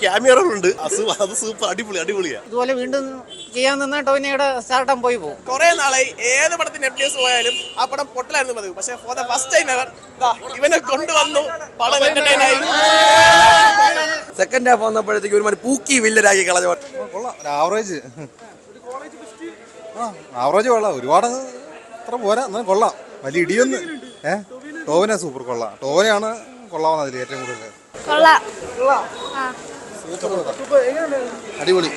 ക്യാമിയറുണ്ട്, അത് സൂപ്പർ അടിപൊളിയാ. ഇതുപോലെ വീണ്ടും ചെയ്യാൻ നിന്ന ടോവിനോയുടെ സ്റ്റാർട്ടം പോയി പോകും. കുറെ നാളായി ഏത് പടത്തിന് FDS പോയാലും ആ പടം പൊട്ടലായിരുന്നു പതിവ്. പക്ഷെ for the first time ever ഇവനെ കൊണ്ടുവന്നു പടം എന്റർടൈൻ ആയി. സെക്കൻഡ് ഹാഫ് വന്നപ്പോഴത്തേക്ക് ഒരു പൂക്കി വില്ലരാക്കി കളഞ്ഞ ആവറേജ് കൊള്ളാം. ഒരുപാട് അത്ര പോരാ, എന്നാലും കൊള്ളാം. വലിയ ഇടിയൊന്ന് ടോവിനെ സൂപ്പർ കൊള്ളാം. ടോവിനെയാണ് കൊള്ളാവുന്ന അതിൽ ഏറ്റവും കൂടുതൽ. അടിപൊളി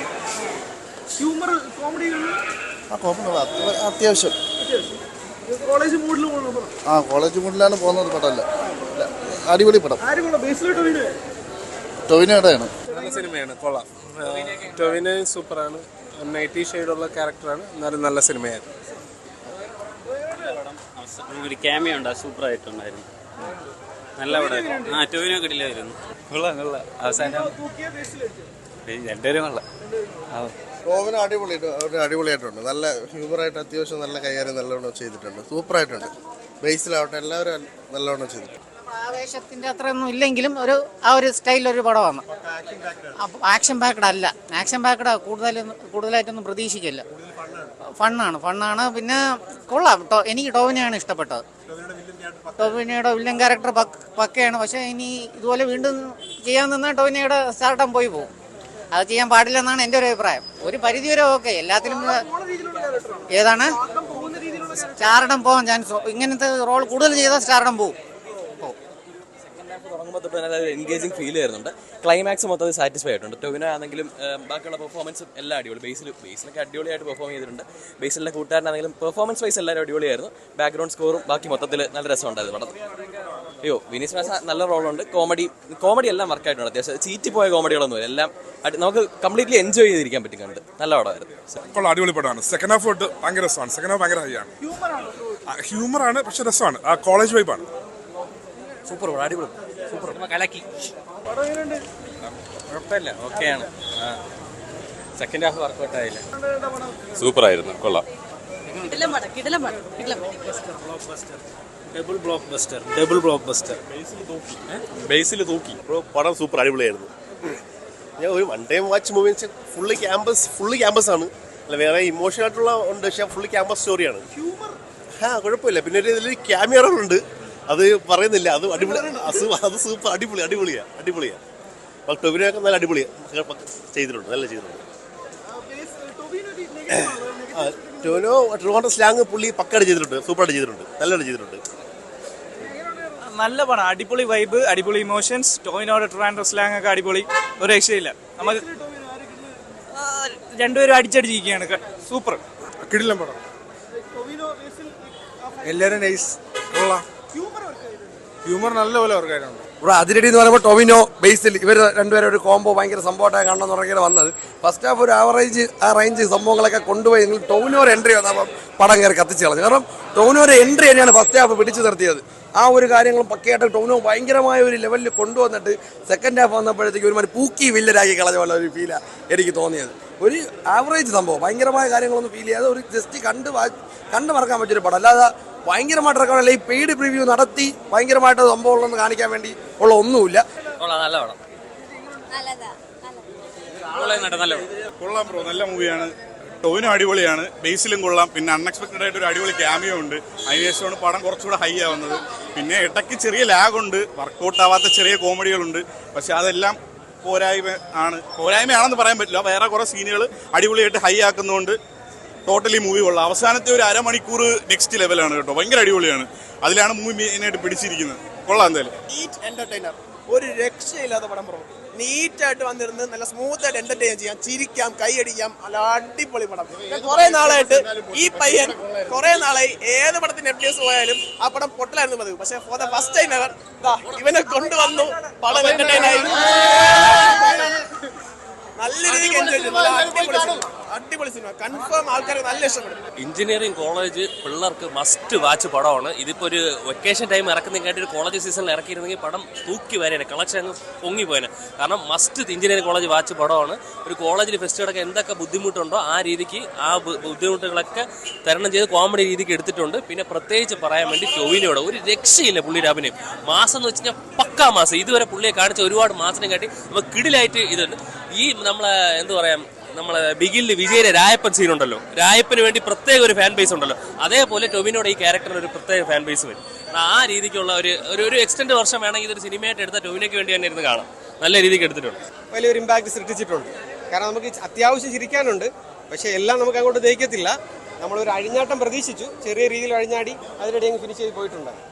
അത്യാവശ്യം. കോളേജ് മൂഡിലാണ് പോകുന്നത് പടമല്ല. അടിപൊളി പടം. ടോവിനോടെയാണ്. നല്ല സിനിമയാണ്, കൊള്ളാം. ടോവിനോ സൂപ്പറാണ്. 90 ഷെയ്ഡുള്ള ക്യാരക്ടറാണ്, എന്നാലും നല്ല സിനിമയായിരുന്നു. ഒരു ക്യാമിയ ഉണ്ട്, സൂപ്പറായിട്ടുണ്ടായിരുന്നു. നല്ല പടമായിരുന്നു. ടോവിനോ കിട്ടില്ലായിരുന്നു. കൊള്ളാം. അവസാനം രണ്ടുപേരും കൊള്ളാം. ടോവിനോ അടിപൊളിയായിട്ടുണ്ട്. നല്ല ഹ്യൂമറായിട്ട് അത്യാവശ്യം നല്ല കൈകാര്യം നല്ലവണ്ണം ചെയ്തിട്ടുണ്ട്. സൂപ്പറായിട്ടുണ്ട്. ബേസിലാവട്ടെ എല്ലാവരും നല്ലവണ്ണം ചെയ്തിട്ടുണ്ട്. ആവേശത്തിന്റെ അത്രയൊന്നും ഇല്ലെങ്കിലും ആ ഒരു സ്റ്റൈലൊരു പടമാണ്. ആക്ഷൻ പാക്കഡ് അല്ല. ആക്ഷൻ പാക്കഡ് കൂടുതലായിട്ടൊന്നും പ്രതീക്ഷിക്കില്ല. ഫണ്ണാണ്. പിന്നെ കൊള്ളാം. എനിക്ക് ടോവിനെയാണ് ഇഷ്ടപ്പെട്ടത്. ടോവിനോയുടെ വില്ലൻ ക്യാരക്ടർ പക്കയാണ്. പക്ഷേ ഇനി ഇതുപോലെ വീണ്ടും ചെയ്യാൻ നിന്ന ടോവിനോയുടെ സ്റ്റാർട്ടം പോയി പോകും. അത് ചെയ്യാൻ പാടില്ലെന്നാണ് എൻ്റെ ഒരു അഭിപ്രായം. ഒരു പരിധി വരെ ഓക്കെ. എല്ലാത്തിലും ഏതാണ് സ്റ്റാർഡം പോകാൻ ചാൻസ്. ഇങ്ങനത്തെ റോൾ കൂടുതൽ ചെയ്താൽ സ്റ്റാർഡം പോകും. തുടങ്ങുമ്പോൾ തൊട്ട് നല്ല എൻഗേജിങ് ഫീൽ ചെയ്യുന്നുണ്ട്. ക്ലൈമാക്സ് മൊത്തത്തിൽ സാറ്റിസ്ഫൈ ആയിട്ടുണ്ട്. ടോവിനോ ആണെങ്കിലും ബാക്കിയുള്ള പെർഫോമൻസും എല്ലാം അടിപൊളി. ബേസിലൊക്കെ അടിപൊളിയായിട്ട് പെർഫോം ചെയ്തിട്ടുണ്ട്. ബേസിലെ കൂട്ടുകാരനാണെങ്കിലും പെർഫോമൻസ് വൈസ് എല്ലാവരും അടിപൊളിയായിരുന്നു. ബാക്ക്ഗ്രൗണ്ട് സ്കോറും ബാക്കി മൊത്തത്തിൽ നല്ല രസമുണ്ടായിരുന്നു പടം. വിനീത് ശ്രീനിവാസൻ നല്ല റോളുണ്ട്. കോമഡി എല്ലാം വർക്കായിട്ടുണ്ട്. അത്യാവശ്യം ചീറ്റി പോയ കോമഡികളൊന്നും എല്ലാം നമുക്ക് കംപ്ലീറ്റ്ലി എൻജോയ് ചെയ്തിരിക്കാൻ പറ്റി. കണ്ട് നല്ല പടമായിരുന്നു. അടിപൊളി പടമാണ്. സെക്കൻഡ് ഹാഫ് തൊട്ട് ഭയങ്കര രസമാണ്. സെക്കൻഡ് ഹാഫ് ഭയങ്കര ഹൈ ആണ്. ഹ്യൂമറാണ്, പക്ഷെ രസമാണ്. കോളേജ് വൈബാണ്. സൂപ്പർ അടിപൊളി. സൂപ്പർ കലക്കി. കുഴപ്പമില്ല, ഓക്കെയാണ്. സെക്കൻഡ് ഹാഫ് വർക്കൗട്ട് ആയില്ല. സൂപ്പറായിരുന്നു, കൊള്ളാം. Double block buster. ബേസിൽ തൂക്കി. പടം സൂപ്പർ അടിപൊളിയായിരുന്നു. ഞാൻ ഒരു one time watch movie full campus ആണ്. അല്ല, വേറെ ഇമോഷണൽ ആയിട്ടുള്ള ഉണ്ട്, പക്ഷെ ഫുള്ള് ക്യാമ്പസ് സ്റ്റോറിയാണ്. കുഴപ്പമില്ല. പിന്നെ ഇതിൽ ക്യാമിയറുണ്ട്, അത് പറയുന്നില്ല. അത് അടിപൊളി. അത് സൂപ്പർ അടിപൊളിയാ. ടോവിനോയൊക്കെ നല്ല ചെയ്തിട്ടുണ്ട്. ടോവിനോ ട്രിവാൻഡ്രം സ്ലാങ് പുള്ളി പക്കായിട്ട് ചെയ്തിട്ടുണ്ട്. സൂപ്പറായിട്ട് ചെയ്തിട്ടുണ്ട്. നല്ലതായിട്ട് ചെയ്തിട്ടുണ്ട്. നല്ല പടം. അടിപൊളി വൈബ്, അടിപൊളി ഇമോഷൻസ്. ടോവിനോയുടെ ട്രിവാൻഡ്രം സ്ലാങ് ഒക്കെ അടിപൊളി. ഒരു രക്ഷയില്ല. നമുക്ക് രണ്ടുപേരും അടിച്ചടിച്ചിരിക്കുകയാണ്. സൂപ്പർ കിടിലൻ പടം. എല്ലാവരും നൈസ്. കൊള്ളാം. ഹ്യൂമർ നല്ലപോലെ വർക്കായിട്ടുണ്ട്. ഇവിടെ അതിരടി എന്ന് പറയുമ്പോൾ ടോവിനോ ബേസിൽ ഇവർ രണ്ടുപേരും ഒരു കോംബോ ഭയങ്കര സംഭവമായിട്ടാണ് കാണണമെന്ന് പറഞ്ഞാൽ വന്നത്. ഫസ്റ്റ് ഹാഫ് ഒരു റേഞ്ച് സംഭവങ്ങളൊക്കെ കൊണ്ടുപോയി. നിങ്ങൾ ടോവിനോയുടെ എൻട്രി വന്നപ്പോൾ പടം കയറി കത്തിച്ച് കളഞ്ഞു. കാരണം ടോവിനോയുടെ എൻട്രി തന്നെയാണ് ഫസ്റ്റ് ഹാഫ് പിടിച്ചു നിർത്തിയത്. ആ ഒരു കാര്യങ്ങളും പക്കയായിട്ട് ടോവിനോ ഭയങ്കരമായ ഒരു ലെവലിൽ കൊണ്ടുവന്നിട്ട് സെക്കൻഡ് ഹാഫ് വന്നപ്പോഴത്തേക്ക് ഒരു പൂക്കി വില്ലരാക്കി കളഞ്ഞ പോലെ ഒരു ഫീലാണ് എനിക്ക് തോന്നിയത്. ഒരു ആവറേജ് സംഭവം, ഭയങ്കരമായ കാര്യങ്ങളൊന്നും ഫീൽ ചെയ്യാതെ ഒരു ജസ്റ്റ് കണ്ട് മറക്കാൻ പറ്റിയൊരു പടം. അല്ലാതെ ഭയങ്കരമായിട്ട് ഇറക്കാനല്ല, ഈ പെയ്ഡ് പ്രിവ്യൂ നടത്തി ഭയങ്കരമായിട്ട് സംഭവങ്ങളൊന്നും കാണിക്കാൻ വേണ്ടി ഉള്ള ഒന്നുമില്ല. നല്ല പടം. കൊള്ളാം ബ്രോ, നല്ല മൂവിയാണ്. ടോവിനോ അടിപൊളിയാണ്. ബേസിലും കൊള്ളാം. പിന്നെ അൺഎക്സ്പെക്ടഡ് ആയിട്ട് ഒരു അടിപൊളി ക്യാമിയോ ഉണ്ട്. അതിനുശേഷമാണ് പടം കുറച്ചുകൂടെ ഹൈ ആവുന്നത്. പിന്നെ ഇടയ്ക്ക് ചെറിയ ലാഗുണ്ട്, വർക്കൗട്ട് ആവാത്ത ചെറിയ കോമഡികളുണ്ട്. പക്ഷെ അതെല്ലാം പോരായ്മയാണെന്ന് പറയാൻ പറ്റില്ല. വേറെ കുറേ സീനുകൾ അടിപൊളിയായിട്ട് ഹൈ ആക്കുന്നതുകൊണ്ട് ടോട്ടലി മൂവി കൊള്ളാം. അവസാനത്തെ ഒരു അരമണിക്കൂർ നെക്സ്റ്റ് ലെവലാണ് കേട്ടോ. ഭയങ്കര അടിപൊളിയാണ്. അതിലാണ് മൂവി മെയിനായിട്ട് പിടിച്ചിരിക്കുന്നത്. കൊള്ളാം. എന്തായാലും നീറ്റ് എന്റർടൈനർ. ഒരു രക്ഷയില്ലാത്ത പടം ബ്രോ. നീറ്റായിട്ട് വന്നിരുന്ന് നല്ല സ്മൂത്ത് ആയിട്ട് എന്റർടൈൻ ചെയ്യാം, ചിരിക്കാം, കൈയടിക്കാം. നല്ല അടിപൊളി പടം. കുറെ നാളായി ഏത് പടത്തിന് FDS പോയാലും ആ പടം പൊട്ടലായിരുന്നു പതിവ്. പക്ഷെ for the first time ever ഇവനെ കൊണ്ടുവന്നു പടം എന്റർടൈൻ ആയി. നല്ല രീതിക്ക് എൻജോയ് ചെയ്തു. അടിപൊളി അടിപൊളി സിനിമ, കൺഫേം ആൾക്കാർക്ക് നല്ല ഇഷ്ടപ്പെടും. എഞ്ചിനീയറിംഗ് കോളേജ് പിള്ളേർക്ക് മസ്റ്റ് വാച്ച് പടമാണ്. ഇതിപ്പോൾ ഒരു വെക്കേഷൻ ടൈം ഇറക്കുന്നതിനായിട്ട് ഒരു കോളേജ് സീസണിൽ ഇറക്കിയിരുന്നെങ്കിൽ പടം തൂക്കി വരേനെ, കളക്ഷൻ അങ്ങ് പൊങ്ങിപ്പോയേനെ. കാരണം മസ്റ്റ് എഞ്ചിനീയറിംഗ് കോളേജ് വാച്ച് പടമാണ്. ഒരു കോളേജിൽ ഫെസ്റ്റിവലൊക്കെ എന്തൊക്കെ ബുദ്ധിമുട്ടുണ്ടോ ആ രീതിക്ക് ആ ബുദ്ധിമുട്ടുകളൊക്കെ തരണം ചെയ്ത് കോമഡി രീതിക്ക് എടുത്തിട്ടുണ്ട്. പിന്നെ പ്രത്യേകിച്ച് പറയാൻ വേണ്ടി ടൊവിനോയുടെ ഒരു രക്ഷയില്ല പുള്ളിയുടെ അഭിനയം. മാസം എന്ന് വെച്ച് കഴിഞ്ഞാൽ പക്കാ മാസം. ഇതുവരെ പുള്ളിയെ കാണിച്ച ഒരുപാട് മാസത്തിനെ കാട്ടി നമ്മൾ കിടിലായിട്ട് ഇതുണ്ട്. ഈ നമ്മളെ എന്താ പറയാ, നമ്മളെ ബിഗിലിൽ വിജയുടെ രായപ്പൻ സീൻ ഉണ്ടല്ലോ, രായപ്പന് വേണ്ടി പ്രത്യേക ഒരു ഫാൻ ബേസ് ഉണ്ടല്ലോ, അതേപോലെ ടൊവിനോയുടെ ഈ ക്യാരക്ടറിന് ഒരു പ്രത്യേക ഫാൻ ബേസ് വരും. ആ രീതിക്കുള്ള ഒരു എക്സ്റ്റൻഡ് വർഷം വേണമെങ്കിൽ ഇതൊരു സിനിമയായിട്ട് എടുത്താൽ ടൊവിനോയ്ക്ക് വേണ്ടി തന്നെ ഇരുന്ന് കാണാം. നല്ല രീതിക്ക് എടുത്തിട്ടുണ്ട്. വലിയൊരു ഇമ്പാക്ട് സൃഷ്ടിച്ചിട്ടുണ്ട്. കാരണം നമുക്ക് അത്യാവശ്യം ചിരിക്കാനുണ്ട്, പക്ഷേ എല്ലാം നമുക്ക് അങ്ങോട്ട് ദഹിക്കത്തില്ല. നമ്മളൊരു അഴിഞ്ഞാട്ടം പ്രതീക്ഷിച്ചു, ചെറിയ രീതിയിൽ അഴിഞ്ഞാടി അതിനിടെ ഫിനിഷ് ചെയ്ത് പോയിട്ടുണ്ട്.